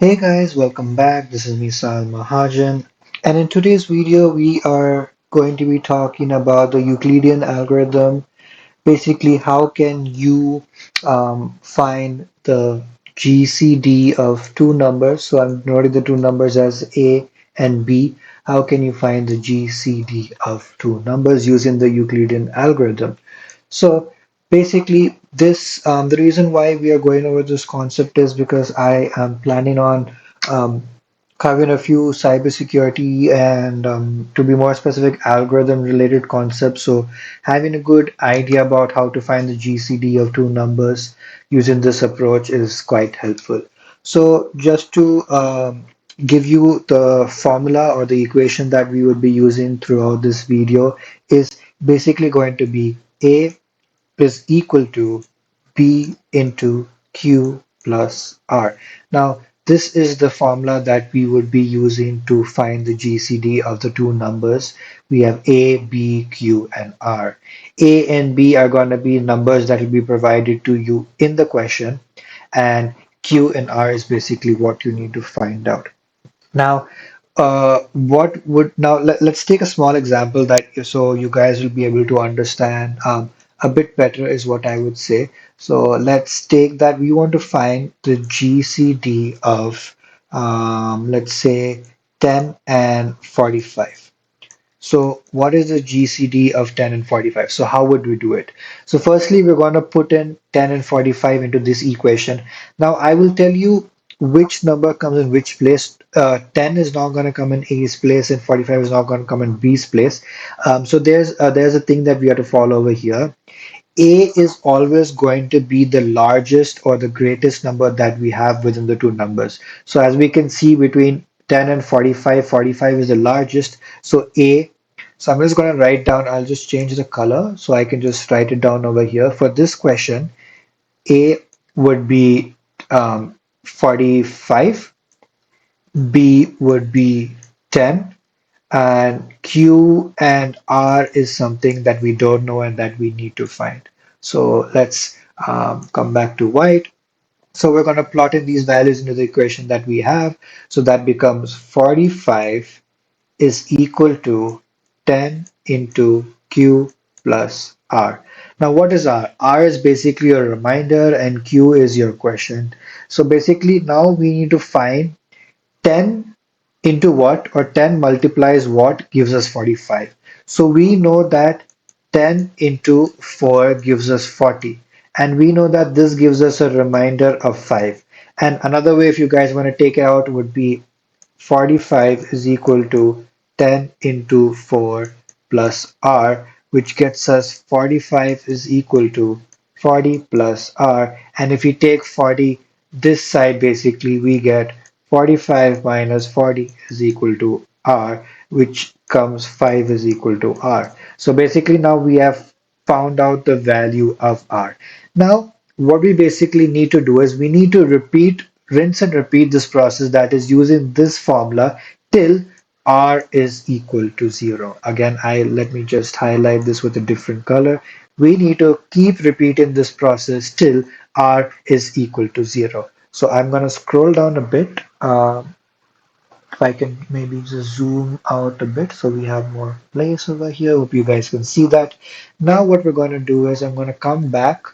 Hey guys, welcome back. This is Misal Mahajan, and in today's video, we are going to be talking about the Euclidean algorithm. Basically, how can you find the GCD of two numbers? So I'm noting the two numbers as A and B. How can you find the GCD of two numbers using the Euclidean algorithm? So basically, the reason why we are going over this concept is because I am planning on um, covering a few cybersecurity and, to be more specific, algorithm-related concepts. So having a good idea about how to find the GCD of two numbers using this approach is quite helpful. So just to give you the formula or the equation that we would be using throughout this video is basically going to be A is equal to B into Q plus R. Now, this is the formula that we would be using to find the GCD of the two numbers. We have A, B, Q, and R. A and B are going to be numbers that will be provided to you in the question, and Q and R is basically what you need to find out. Now, what would now let's take a small example that so you guys will be able to understand a bit better is what I would say. So let's take that we want to find the GCD of let's say 10 and 45. So what is the GCD of 10 and 45? So how would we do it? So firstly, we're going to put in 10 and 45 into this equation. Now I will tell you which number comes in which place. 10 is not going to come in A's place and 45 is not going to come in B's place. So there's a thing that we have to follow over here. A is always going to be the largest or the greatest number that we have within the two numbers. So as we can see between 10 and 45, 45 is the largest. So A, so I'm just going to write down, I'll just change the color so I can just write it down over here. For this question, A would be 45, B would be 10, and Q and R is something that we don't know and that we need to find. So let's come back to white. So we're going to plot in these values into the equation that we have. So that becomes 45 is equal to 10 into Q plus R. Now, what is R? R is basically a reminder and Q is your question. So basically, now we need to find 10 into what, or 10 multiplies what gives us 45. So we know that 10 into 4 gives us 40. And we know that this gives us a remainder of 5. And another way, if you guys want to take it out, would be 45 is equal to 10 into 4 plus r, which gets us 45 is equal to 40 plus r. And if we take 40 this side, basically we get 45 minus 40 is equal to r, which comes 5 is equal to r. So basically now we have found out the value of r. Now what we basically need to do is we need to rinse and repeat this process, that is using this formula till r is equal to 0. Again, I let me just highlight this with a different color. We need to keep repeating this process till r is equal to 0. So I'm going to scroll down a bit. If I can maybe just zoom out a bit so we have more place over here. Hope you guys can see that. Now what we're going to do is I'm going to come back,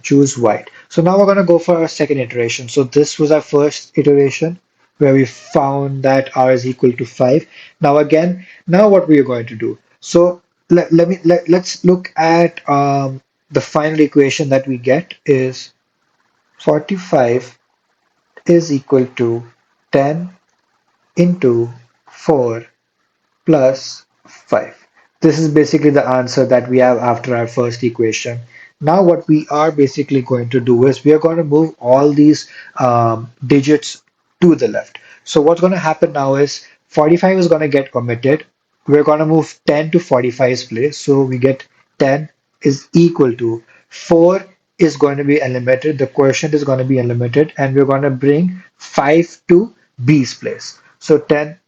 choose white. So now we're going to go for our second iteration. So this was our first iteration where we found that r is equal to 5. Now again, now what we are going to do. So let's look at the final equation that we get is 45 is equal to 10 into 4 plus 5. This is basically the answer that we have after our first equation. Now what we are basically going to do is we are going to move all these digits to the left. So what's going to happen now is 45 is going to get omitted. We're going to move 10 to 45's place. So we get 10 is equal to 4 is going to be eliminated. The quotient is going to be eliminated, and we're going to bring 5 to B's place. So 10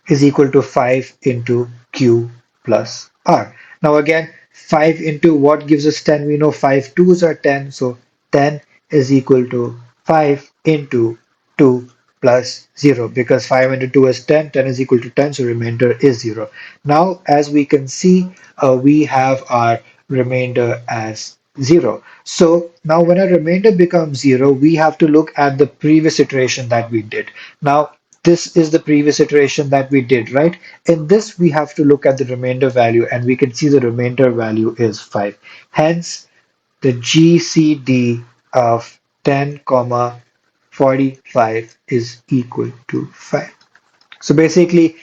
is equal to 5 into Q plus R. Now again, 5 into what gives us 10? We know 5 twos are 10, so 10 is equal to 5 into 2 plus 0 because 5 into 2 is 10, 10 is equal to 10, so remainder is 0. Now, as we can see, we have our remainder as 0. So now when a remainder becomes 0, we have to look at the previous iteration that we did. Now, this is the previous iteration that we did, right? In this, we have to look at the remainder value, and we can see the remainder value is 5. Hence, the GCD of 10, comma 45 is equal to 5. So basically,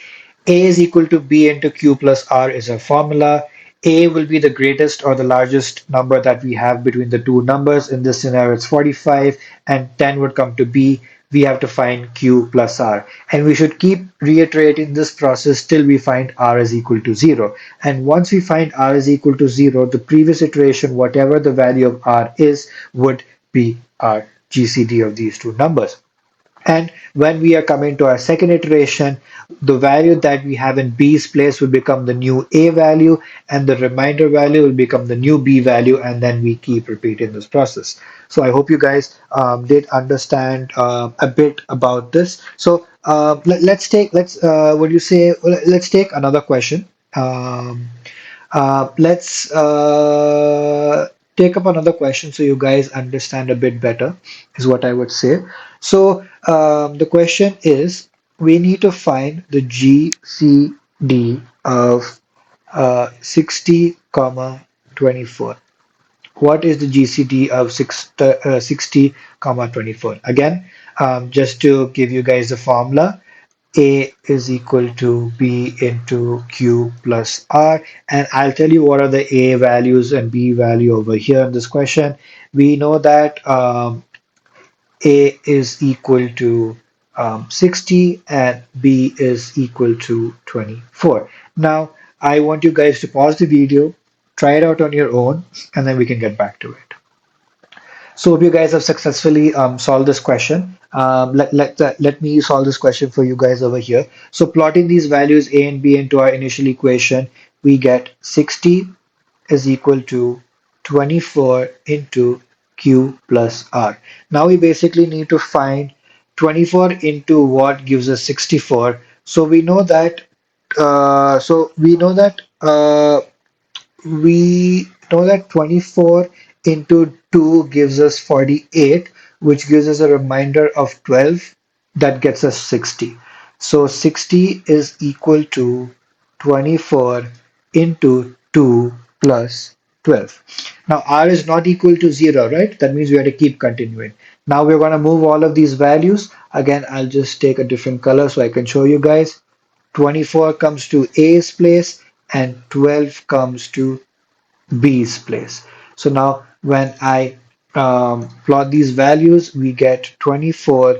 A is equal to B into Q plus R is a formula. A will be the greatest or the largest number that we have between the two numbers. In this scenario, it's 45, and 10 would come to B. We have to find Q plus R. And we should keep reiterating this process till we find R is equal to 0. And once we find R is equal to 0, the previous iteration, whatever the value of R is, would be our GCD of these two numbers. And when we are coming to our second iteration, the value that we have in B's place will become the new A value, and the remainder value will become the new B value, and then we keep repeating this process. So I hope you guys did understand a bit about this. So let's take another question. Let's take up another question so you guys understand a bit better, is what I would say. So the question is, we need to find the GCD of 60, comma 24. What is the GCD of 60, comma 24? Again, just to give you guys the formula, A is equal to B into Q plus R. And I'll tell you what are the A values and B value over here in this question. We know that A is equal to 60 and B is equal to 24. Now, I want you guys to pause the video, try it out on your own, and then we can get back to it. So hope you guys have successfully solved this question. Let me solve this question for you guys over here. So plotting these values A and B into our initial equation, we get 60 is equal to 24 into Q plus R. Now we basically need to find 24 into what gives us 64. So we know that we know that 24 into 2 gives us 48, which gives us a remainder of 12 that gets us 60. So 60 is equal to 24 into 2 plus 12. Now R is not equal to 0, right? That means we have to keep continuing. Now we're going to move all of these values. Again, I'll just take a different color so I can show you guys. 24 comes to A's place and 12 comes to B's place. So now when I plot these values, we get 24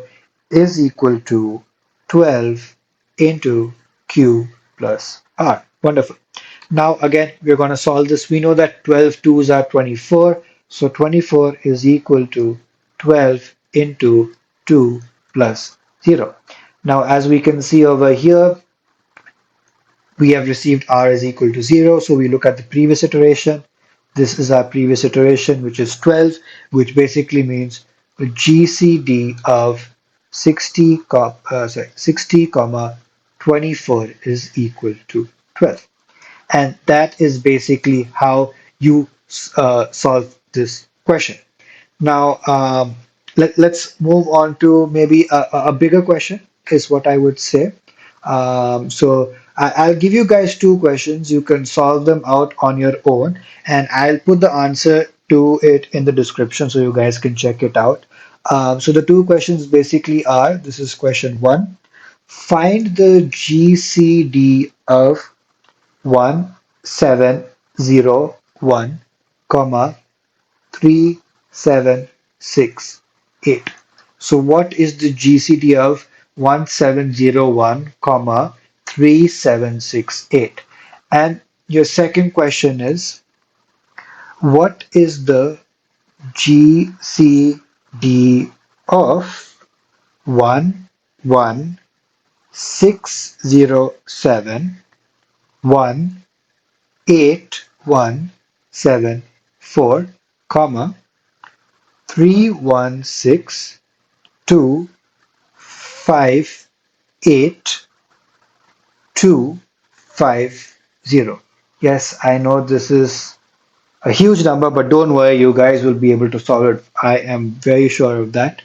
is equal to 12 into Q plus R. Wonderful. Now again, we're going to solve this. We know that 12 twos are 24. So 24 is equal to 12 into 2 plus 0. Now as we can see over here, we have received R is equal to 0. So we look at the previous iteration. This is our previous iteration, which is 12, which basically means the GCD of 60, comma 24 is equal to 12. And that is basically how you solve this question. Now, let's move on to maybe a bigger question, is what I would say. I'll give you guys two questions. You can solve them out on your own, and I'll put the answer to it in the description so you guys can check it out. So the two questions basically are, this is question one. Find the GCD of 1701, comma 3768. So what is the GCD of 1701, comma 3768? And your second question is, what is the GCD of 11607 18174, comma 3162 5, 8, 2, 5, 0. Yes, I know this is a huge number, but don't worry, you guys will be able to solve it. I am very sure of that.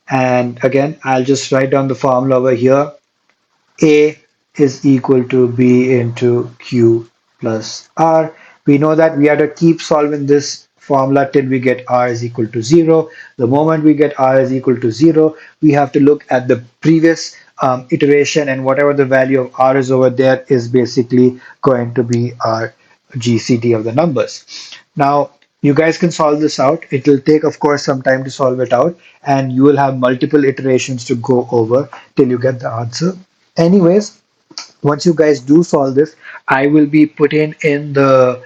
And again, I'll just write down the formula over here. A is equal to B into Q plus R. We know that we have to keep solving this formula till we get R is equal to 0. The moment we get R is equal to 0, we have to look at the previous iteration, and whatever the value of R is over there is basically going to be our GCD of the numbers. Now, you guys can solve this out. It will take, of course, some time to solve it out, and you will have multiple iterations to go over till you get the answer. Anyways, once you guys do solve this, I will be putting in the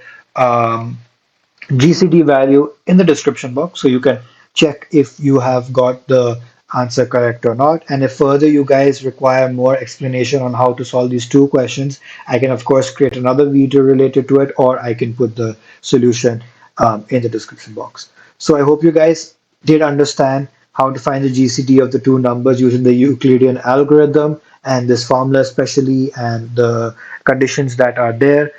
GCD value in the description box so you can check if you have got the answer correct or not. And if further you guys require more explanation on how to solve these two questions, I can of course create another video related to it, or I can put the solution in the description box. So I hope you guys did understand how to find the GCD of the two numbers using the Euclidean algorithm and this formula especially, and the conditions that are there.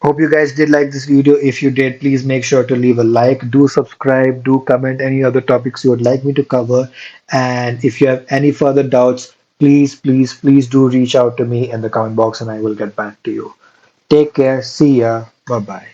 Hope you guys did like this video. If you did, please make sure to leave a like, do subscribe, do comment any other topics you would like me to cover. And if you have any further doubts, please do reach out to me in the comment box and I will get back to you. Take care. See ya. Bye bye.